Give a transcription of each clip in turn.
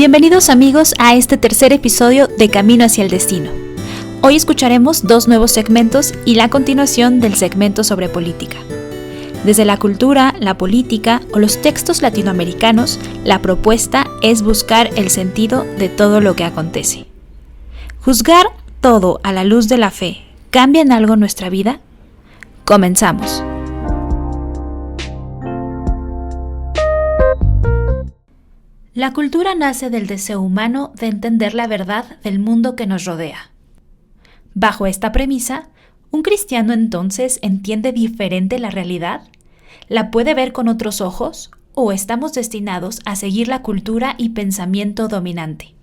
Bienvenidos amigos a este tercer episodio de Camino hacia el Destino. Hoy escucharemos 2 nuevos segmentos y la continuación del segmento sobre política. Desde la cultura, la política o los textos latinoamericanos, la propuesta es buscar el sentido de todo lo que acontece. ¿Juzgar todo a la luz de la fe cambia en algo nuestra vida? Comenzamos. La cultura nace del deseo humano de entender la verdad del mundo que nos rodea. Bajo esta premisa, ¿un cristiano entonces entiende diferente la realidad? ¿La puede ver con otros ojos? ¿O estamos destinados a seguir la cultura y pensamiento dominante?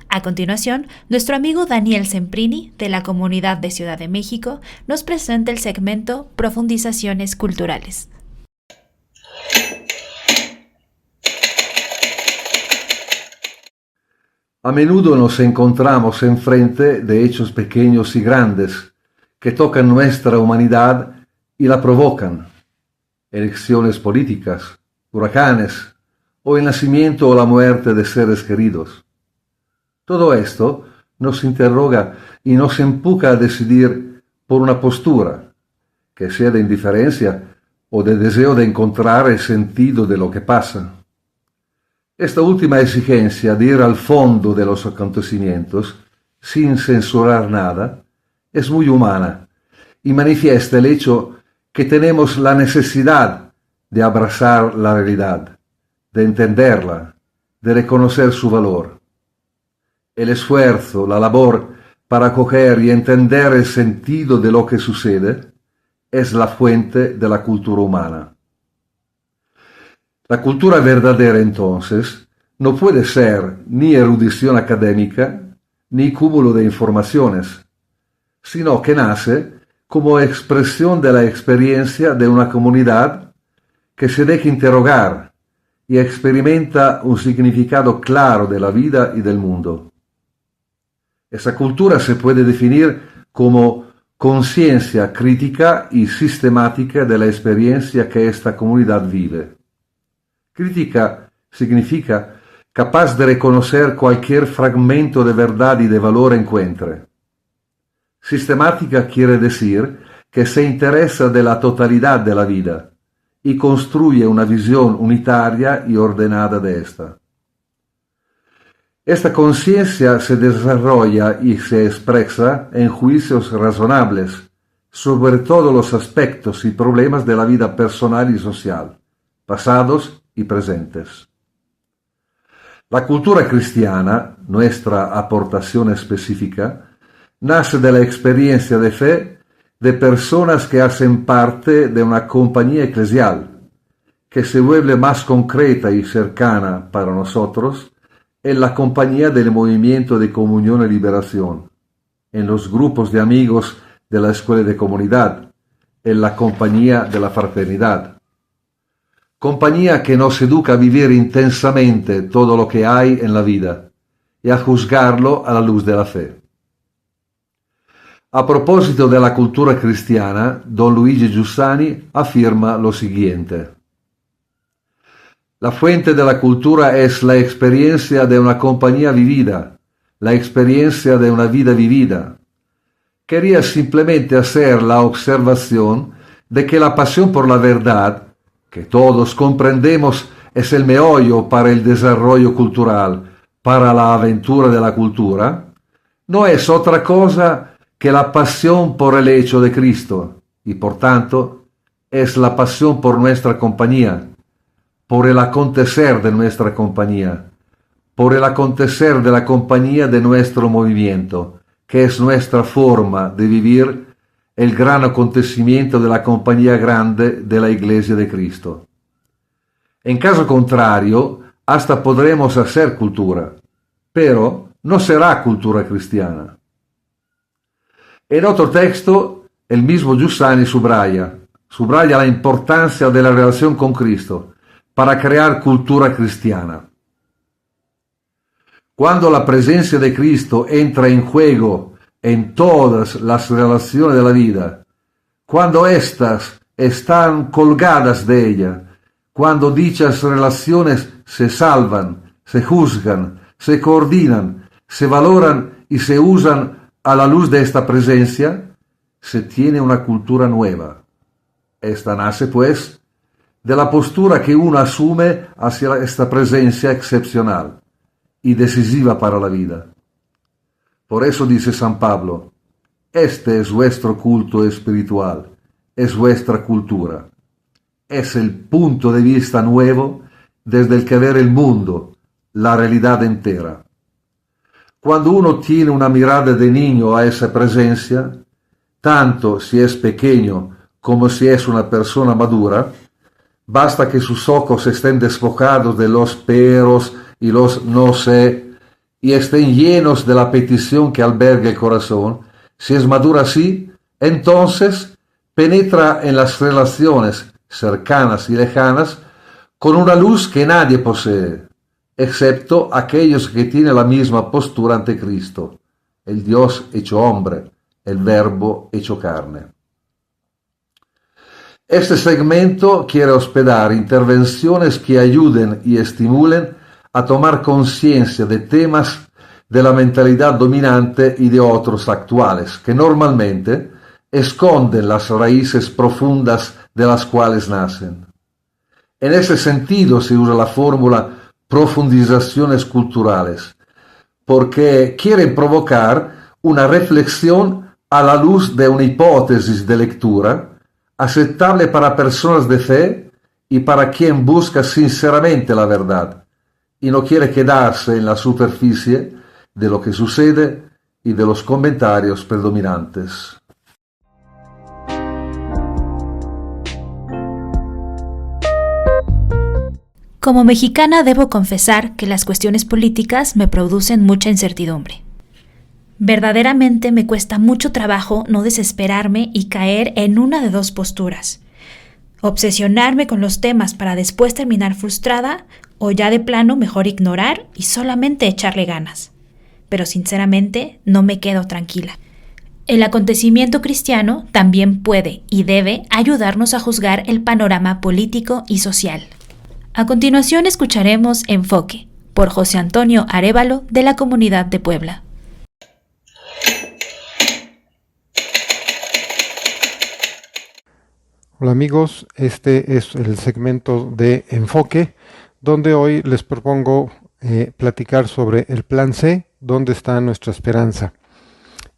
A continuación, nuestro amigo Daniel Semprini, de la Comunidad de Ciudad de México, nos presenta el segmento Profundizaciones Culturales. A menudo nos encontramos enfrente de hechos pequeños y grandes que tocan nuestra humanidad y la provocan. Elecciones políticas, huracanes o el nacimiento o la muerte de seres queridos. Todo esto nos interroga y nos empuja a decidir por una postura, que sea de indiferencia o de deseo de encontrar el sentido de lo que pasa. Esta última exigencia de ir al fondo de los acontecimientos, sin censurar nada, es muy humana y manifiesta el hecho que tenemos la necesidad de abrazar la realidad, de entenderla, de reconocer su valor. El esfuerzo, la labor para acoger y entender el sentido de lo que sucede es la fuente de la cultura humana. La cultura verdadera, entonces, no puede ser ni erudición académica, ni cúmulo de informaciones, sino que nace como expresión de la experiencia de una comunidad que se deja interrogar y experimenta un significado claro de la vida y del mundo. Esa cultura se puede definir como conciencia crítica y sistemática de la experiencia que esta comunidad vive. Crítica significa capaz de reconocer cualquier fragmento de verdad y de valor encuentre. Sistemática quiere decir que se interesa de la totalidad de la vida y construye una visión unitaria y ordenada de esta. Esta conciencia se desarrolla y se expresa en juicios razonables sobre todos los aspectos y problemas de la vida personal y social, pasados y presentes. La cultura cristiana, nuestra aportación específica, nace de la experiencia de fe de personas que hacen parte de una compañía eclesial, que se vuelve más concreta y cercana para nosotros en la compañía del movimiento de comunión y liberación, en los grupos de amigos de la escuela de comunidad, en la compañía de la fraternidad. Compañía que nos educa a vivir intensamente todo lo que hay en la vida y a juzgarlo a la luz de la fe. A propósito de la cultura cristiana, don Luigi Giussani afirma lo siguiente: la fuente de la cultura es la experiencia de una compañía vivida, la experiencia de una vida vivida. Quería simplemente hacer la observación de que la pasión por la verdad, que todos comprendemos es el meollo para el desarrollo cultural, para la aventura de la cultura, no es otra cosa que la pasión por el hecho de Cristo, y por tanto es la pasión por nuestra compañía, por el acontecer de nuestra compañía, por el acontecer de la compañía de nuestro movimiento, que es nuestra forma de vivir el gran acontecimiento de la compañía grande de la Iglesia de Cristo. En caso contrario, hasta podremos hacer cultura, pero no será cultura cristiana. En otro texto, el mismo Giussani subraya la importancia de la relación con Cristo para crear cultura cristiana. Cuando la presencia de Cristo entra en juego en todas las relaciones de la vida, cuando éstas están colgadas de ella, cuando dichas relaciones se salvan, se juzgan, se coordinan, se valoran y se usan a la luz de esta presencia, se tiene una cultura nueva. Esta nace, pues, de la postura que uno asume hacia esta presencia excepcional y decisiva para la vida. Por eso dice San Pablo, este es vuestro culto espiritual, es vuestra cultura. Es el punto de vista nuevo desde el que ver el mundo, la realidad entera. Cuando uno tiene una mirada de niño a esa presencia, tanto si es pequeño como si es una persona madura, basta que sus ojos estén despojados de los peros y los no sé, y estén llenos de la petición que alberga el corazón. Si es madura así, entonces penetra en las relaciones cercanas y lejanas con una luz que nadie posee, excepto aquellos que tienen la misma postura ante Cristo, el Dios hecho hombre, el Verbo hecho carne. Este segmento quiere hospedar intervenciones que ayuden y estimulen a tomar conciencia de temas de la mentalidad dominante y de otros actuales, que normalmente esconden las raíces profundas de las cuales nacen. En ese sentido se usa la fórmula profundizaciones culturales, porque quieren provocar una reflexión a la luz de una hipótesis de lectura aceptable para personas de fe y para quien busca sinceramente la verdad y no quiere quedarse en la superficie de lo que sucede y de los comentarios predominantes. Como mexicana debo confesar que las cuestiones políticas me producen mucha incertidumbre. Verdaderamente me cuesta mucho trabajo no desesperarme y caer en una de dos posturas. Obsesionarme con los temas para después terminar frustrada o ya de plano mejor ignorar y solamente echarle ganas. Pero sinceramente no me quedo tranquila. El acontecimiento cristiano también puede y debe ayudarnos a juzgar el panorama político y social. A continuación escucharemos Enfoque, por José Antonio Arévalo de la Comunidad de Puebla. Hola amigos, este es el segmento de Enfoque, donde hoy les propongo platicar sobre el Plan C, dónde está nuestra esperanza.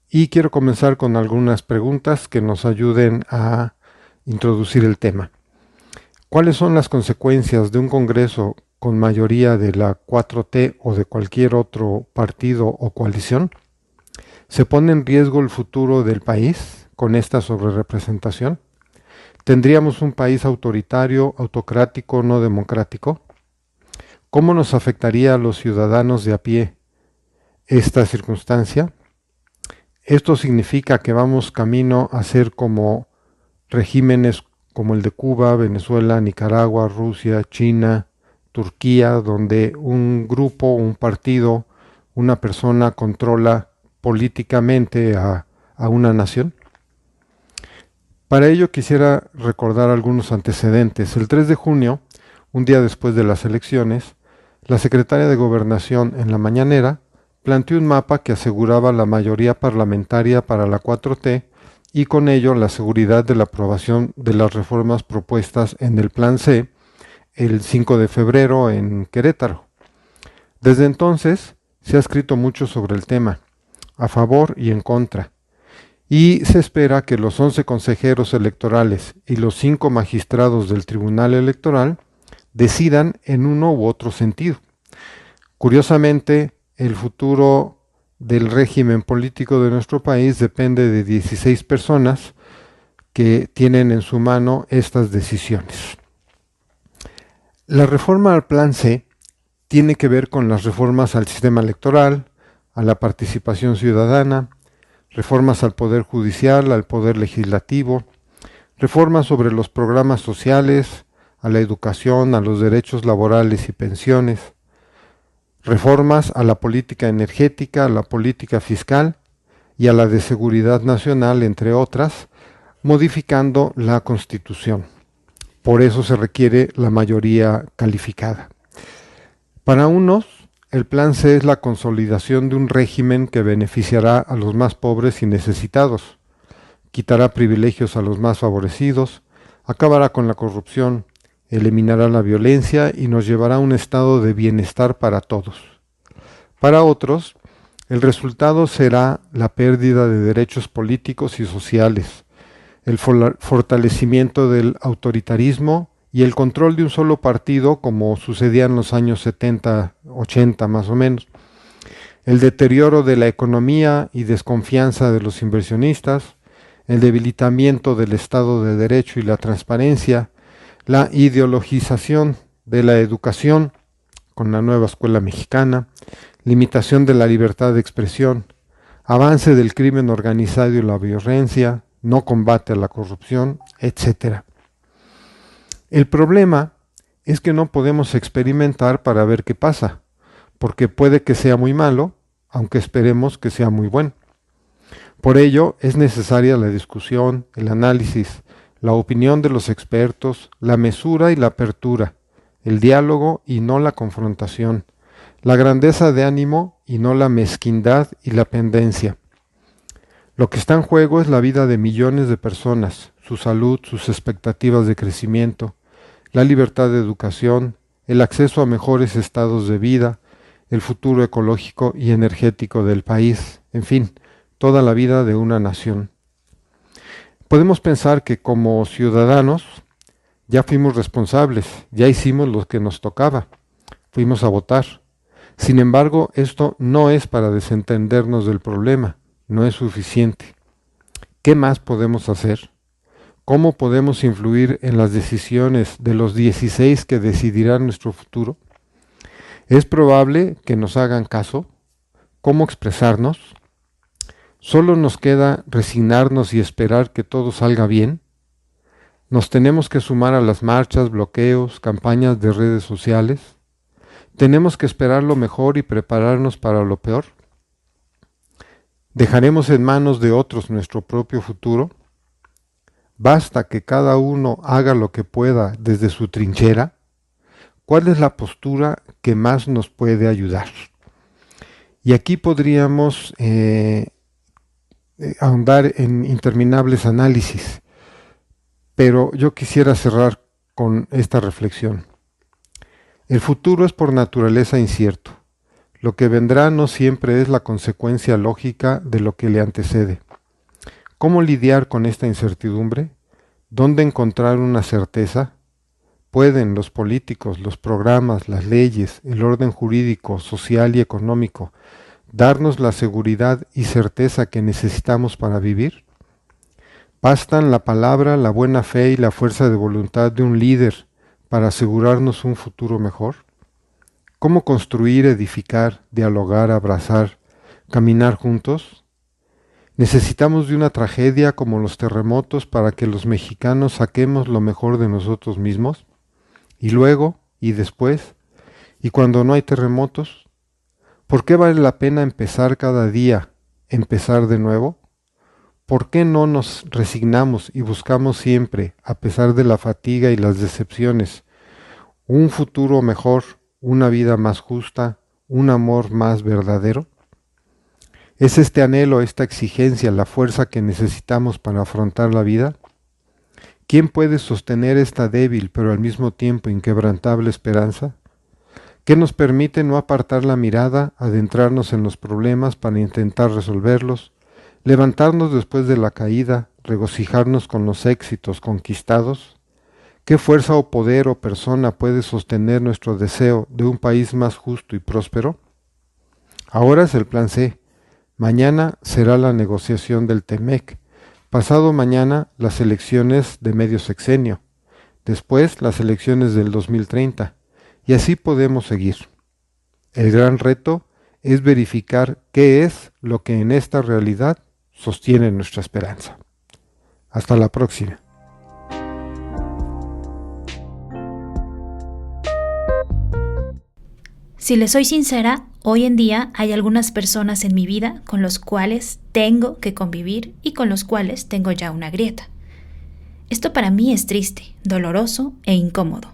Y quiero comenzar con algunas preguntas que nos ayuden a introducir el tema. ¿Cuáles son las consecuencias de un Congreso con mayoría de la 4T o de cualquier otro partido o coalición? ¿Se pone en riesgo el futuro del país con esta sobrerepresentación? ¿Tendríamos un país autoritario, autocrático, no democrático? ¿Cómo nos afectaría a los ciudadanos de a pie esta circunstancia? Esto significa que vamos camino a ser como regímenes como el de Cuba, Venezuela, Nicaragua, Rusia, China, Turquía, donde un grupo, un partido, una persona controla políticamente a una nación. Para ello quisiera recordar algunos antecedentes. El 3 de junio, un día después de las elecciones, la secretaria de Gobernación en la mañanera planteó un mapa que aseguraba la mayoría parlamentaria para la 4T y con ello la seguridad de la aprobación de las reformas propuestas en el Plan C el 5 de febrero en Querétaro. Desde entonces se ha escrito mucho sobre el tema, a favor y en contra. Y se espera que los 11 consejeros electorales y los 5 magistrados del Tribunal Electoral decidan en uno u otro sentido. Curiosamente, el futuro del régimen político de nuestro país depende de 16 personas que tienen en su mano estas decisiones. La reforma al Plan C tiene que ver con las reformas al sistema electoral, a la participación ciudadana, reformas al Poder Judicial, al Poder Legislativo, reformas sobre los programas sociales, a la educación, a los derechos laborales y pensiones, reformas a la política energética, a la política fiscal y a la de seguridad nacional, entre otras, modificando la Constitución. Por eso se requiere la mayoría calificada. Para unos, el plan C es la consolidación de un régimen que beneficiará a los más pobres y necesitados, quitará privilegios a los más favorecidos, acabará con la corrupción, eliminará la violencia y nos llevará a un estado de bienestar para todos. Para otros, el resultado será la pérdida de derechos políticos y sociales, el fortalecimiento del autoritarismo y el control de un solo partido, como sucedía en los años 70, 80 más o menos, el deterioro de la economía y desconfianza de los inversionistas, el debilitamiento del Estado de Derecho y la transparencia, la ideologización de la educación con la nueva escuela mexicana, limitación de la libertad de expresión, avance del crimen organizado y la violencia, no combate a la corrupción, etc. El problema es que no podemos experimentar para ver qué pasa, porque puede que sea muy malo, aunque esperemos que sea muy bueno. Por ello, es necesaria la discusión, el análisis, la opinión de los expertos, la mesura y la apertura, el diálogo y no la confrontación, la grandeza de ánimo y no la mezquindad y la pendencia. Lo que está en juego es la vida de millones de personas, su salud, sus expectativas de crecimiento, la libertad de educación, el acceso a mejores estados de vida, el futuro ecológico y energético del país, en fin, toda la vida de una nación. Podemos pensar que como ciudadanos ya fuimos responsables, ya hicimos lo que nos tocaba, fuimos a votar. Sin embargo, esto no es para desentendernos del problema, no es suficiente. ¿Qué más podemos hacer? ¿Cómo podemos influir en las decisiones de los 16 que decidirán nuestro futuro? ¿Es probable que nos hagan caso? ¿Cómo expresarnos? ¿Solo nos queda resignarnos y esperar que todo salga bien? ¿Nos tenemos que sumar a las marchas, bloqueos, campañas de redes sociales? ¿Tenemos que esperar lo mejor y prepararnos para lo peor? ¿Dejaremos en manos de otros nuestro propio futuro? ¿Basta que cada uno haga lo que pueda desde su trinchera? ¿Cuál es la postura que más nos puede ayudar? Y aquí podríamos ahondar en interminables análisis, pero yo quisiera cerrar con esta reflexión. El futuro es por naturaleza incierto. Lo que vendrá no siempre es la consecuencia lógica de lo que le antecede. ¿Cómo lidiar con esta incertidumbre? ¿Dónde encontrar una certeza? ¿Pueden los políticos, los programas, las leyes, el orden jurídico, social y económico darnos la seguridad y certeza que necesitamos para vivir? ¿Bastan la palabra, la buena fe y la fuerza de voluntad de un líder para asegurarnos un futuro mejor? ¿Cómo construir, edificar, dialogar, abrazar, caminar juntos? ¿Necesitamos de una tragedia como los terremotos para que los mexicanos saquemos lo mejor de nosotros mismos? ¿Y luego? ¿Y después? ¿Y cuando no hay terremotos? ¿Por qué vale la pena empezar cada día, empezar de nuevo? ¿Por qué no nos resignamos y buscamos siempre, a pesar de la fatiga y las decepciones, un futuro mejor, una vida más justa, un amor más verdadero? ¿Es este anhelo, esta exigencia, la fuerza que necesitamos para afrontar la vida? ¿Quién puede sostener esta débil pero al mismo tiempo inquebrantable esperanza? ¿Qué nos permite no apartar la mirada, adentrarnos en los problemas para intentar resolverlos, levantarnos después de la caída, regocijarnos con los éxitos conquistados? ¿Qué fuerza o poder o persona puede sostener nuestro deseo de un país más justo y próspero? Ahora es el plan C. Mañana será la negociación del TEMEC. Pasado mañana las elecciones de medio sexenio. Después las elecciones del 2030. Y así podemos seguir. El gran reto es verificar qué es lo que en esta realidad sostiene nuestra esperanza. Hasta la próxima. Si les soy sincera, hoy en día hay algunas personas en mi vida con los cuales tengo que convivir y con los cuales tengo ya una grieta. Esto para mí es triste, doloroso e incómodo.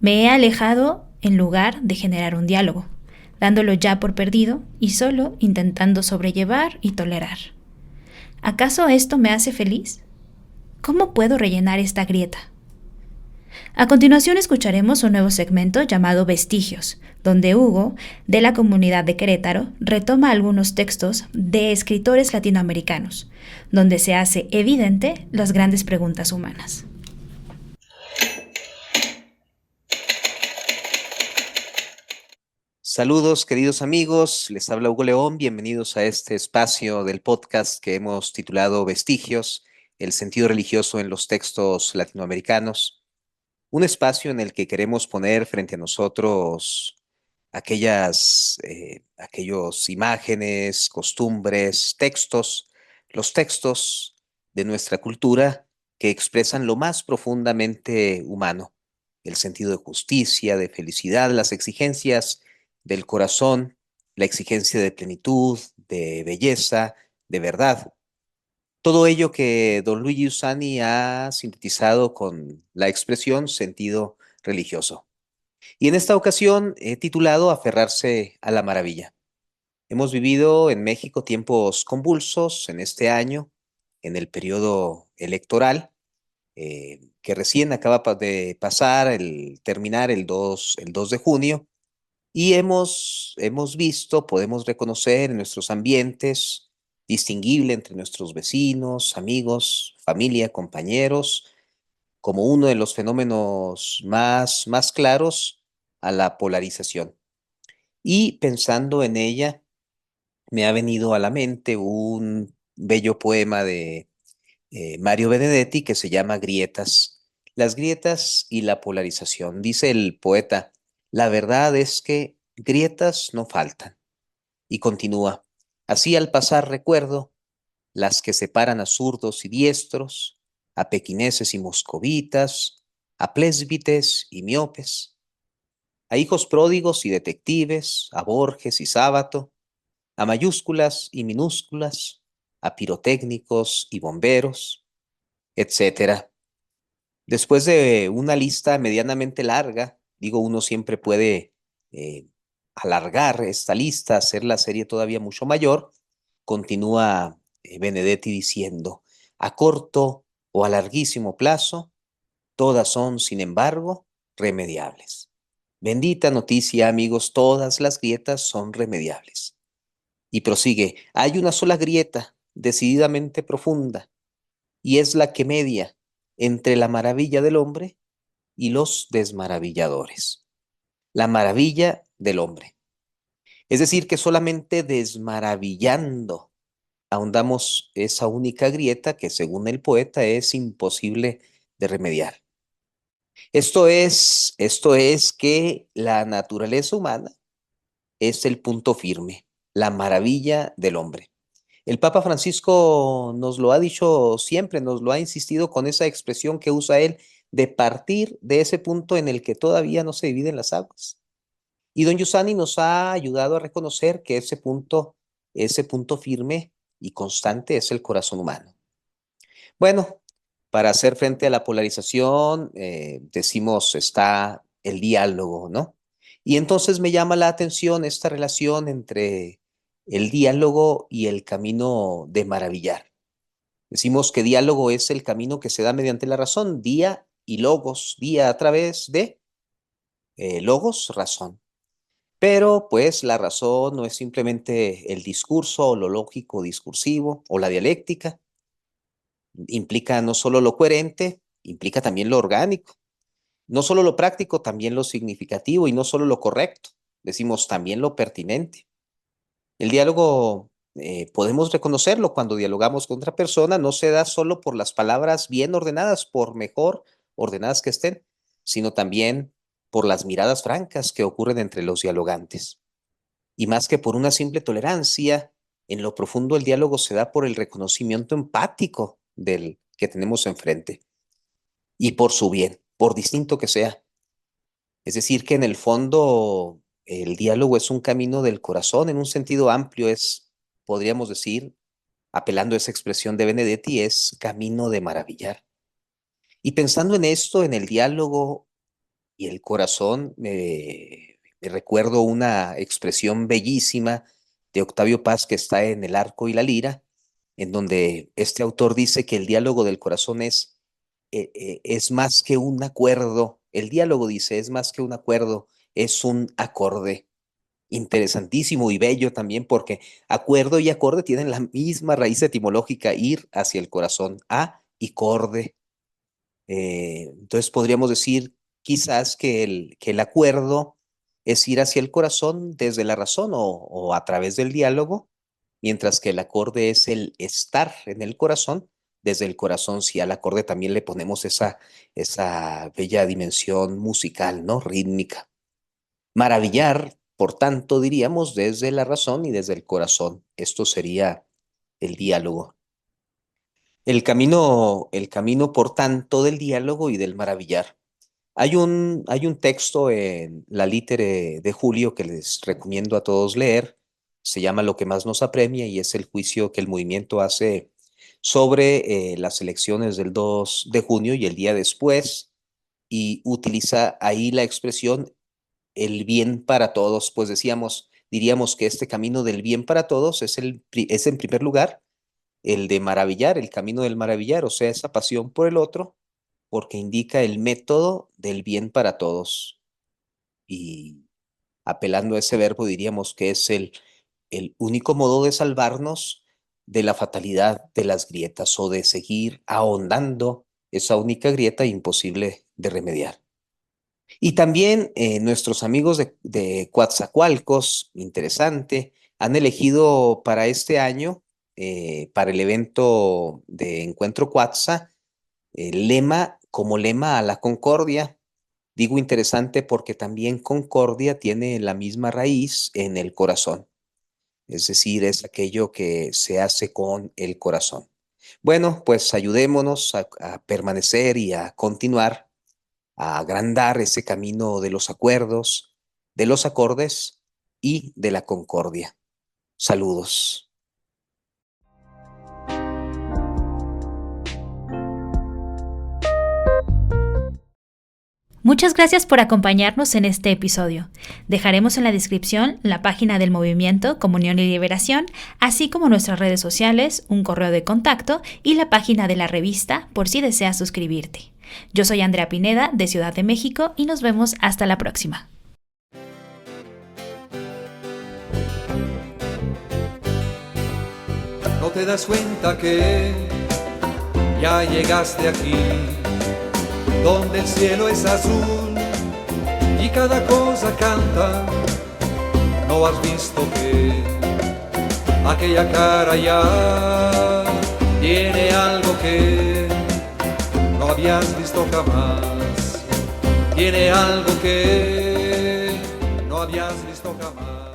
Me he alejado en lugar de generar un diálogo, dándolo ya por perdido y solo intentando sobrellevar y tolerar. ¿Acaso esto me hace feliz? ¿Cómo puedo rellenar esta grieta? A continuación escucharemos un nuevo segmento llamado Vestigios, donde Hugo, de la comunidad de Querétaro, retoma algunos textos de escritores latinoamericanos, donde se hace evidente las grandes preguntas humanas. Saludos, queridos amigos, les habla Hugo León, bienvenidos a este espacio del podcast que hemos titulado Vestigios, el sentido religioso en los textos latinoamericanos, un espacio en el que queremos poner frente a nosotros aquellos imágenes, costumbres, textos, los textos de nuestra cultura que expresan lo más profundamente humano, el sentido de justicia, de felicidad, las exigencias del corazón, la exigencia de plenitud, de belleza, de verdad. Todo ello que don Luigi Usani ha sintetizado con la expresión sentido religioso. Y en esta ocasión he titulado Aferrarse a la maravilla. Hemos vivido en México tiempos convulsos en este año, en el periodo electoral, que recién acaba de pasar, terminar el 2 de junio, y hemos visto, podemos reconocer en nuestros ambientes, distinguible entre nuestros vecinos, amigos, familia, compañeros, como uno de los fenómenos más claros a la polarización. Y pensando en ella, me ha venido a la mente un bello poema de Mario Benedetti que se llama Grietas. Las grietas y la polarización. Dice el poeta, la verdad es que grietas no faltan. Y continúa, así al pasar recuerdo las que separan a zurdos y diestros, a pequineses y moscovitas, a plésbites y miopes, a hijos pródigos y detectives, a Borges y Sábato, a mayúsculas y minúsculas, a pirotécnicos y bomberos, etcétera. Después de una lista medianamente larga, digo, uno siempre puede eh, alargar esta lista, hacer la serie todavía mucho mayor, continúa Benedetti diciendo, a corto o a larguísimo plazo, todas son, sin embargo, remediables. Bendita noticia, amigos, todas las grietas son remediables. Y prosigue, hay una sola grieta, decididamente profunda, y es la que media entre la maravilla del hombre y los desmaravilladores. La maravilla del hombre. Es decir, que solamente desmaravillando ahondamos esa única grieta que según el poeta es imposible de remediar. Esto es que la naturaleza humana es el punto firme, la maravilla del hombre. El Papa Francisco nos lo ha dicho siempre, nos lo ha insistido con esa expresión que usa él de partir de ese punto en el que todavía no se dividen las aguas. Y don Giussani nos ha ayudado a reconocer que ese punto firme y constante es el corazón humano. Bueno, para hacer frente a la polarización, decimos está el diálogo, ¿no? Y entonces me llama la atención esta relación entre el diálogo y el camino de maravillar. Decimos que diálogo es el camino que se da mediante la razón, día y logos, día a través de logos, razón. Pero pues la razón no es simplemente el discurso o lo lógico discursivo o la dialéctica, implica no solo lo coherente, implica también lo orgánico, no solo lo práctico, también lo significativo y no solo lo correcto, decimos también lo pertinente. El diálogo podemos reconocerlo cuando dialogamos con otra persona, no se da solo por las palabras bien ordenadas, por mejor ordenadas que estén, sino también por las miradas francas que ocurren entre los dialogantes. Y más que por una simple tolerancia, en lo profundo el diálogo se da por el reconocimiento empático del que tenemos enfrente y por su bien, por distinto que sea. Es decir, que en el fondo el diálogo es un camino del corazón en un sentido amplio, podríamos decir, apelando a esa expresión de Benedetti, es camino de maravillar. Y pensando en esto, en el diálogo y el corazón, recuerdo una expresión bellísima de Octavio Paz que está en El Arco y la Lira, en donde este autor dice que el diálogo del corazón es más que un acuerdo. El diálogo, dice, es más que un acuerdo, es un acorde. Interesantísimo y bello también, porque acuerdo y acorde tienen la misma raíz etimológica, ir hacia el corazón, a y corde. Entonces podríamos decir quizás que el acuerdo es ir hacia el corazón desde la razón o a través del diálogo, mientras que el acorde es el estar en el corazón desde el corazón. Si al acorde también le ponemos esa bella dimensión musical, ¿no? Rítmica. Maravillar, por tanto, diríamos desde la razón y desde el corazón. Esto sería el diálogo. El camino, por tanto, del diálogo y del maravillar. Hay un texto en la Litere de Julio que les recomiendo a todos leer. Se llama Lo que más nos apremia y es el juicio que el movimiento hace sobre las elecciones del 2 de junio y el día después, y utiliza ahí la expresión el bien para todos. Pues diríamos que este camino del bien para todos es en primer lugar el de maravillar, el camino del maravillar, o sea, esa pasión por el otro, porque indica el método del bien para todos. Y apelando a ese verbo, diríamos que es el único modo de salvarnos de la fatalidad de las grietas o de seguir ahondando esa única grieta imposible de remediar. Y también nuestros amigos de Coatzacoalcos, interesante, han elegido para este año, para el evento de Encuentro Cuatza, como lema a la concordia. Digo interesante porque también concordia tiene la misma raíz en el corazón, es decir, es aquello que se hace con el corazón. Bueno, pues ayudémonos a permanecer y a continuar, a agrandar ese camino de los acuerdos, de los acordes y de la concordia. Saludos. Muchas gracias por acompañarnos en este episodio. Dejaremos en la descripción la página del movimiento Comunión y Liberación, así como nuestras redes sociales, un correo de contacto y la página de la revista por si deseas suscribirte. Yo soy Andrea Pineda, de Ciudad de México, y nos vemos hasta la próxima. ¿No te das cuenta que ya llegaste aquí, donde el cielo es azul y cada cosa canta? ¿No has visto que aquella cara ya tiene algo que no habías visto jamás? Tiene algo que no habías visto jamás.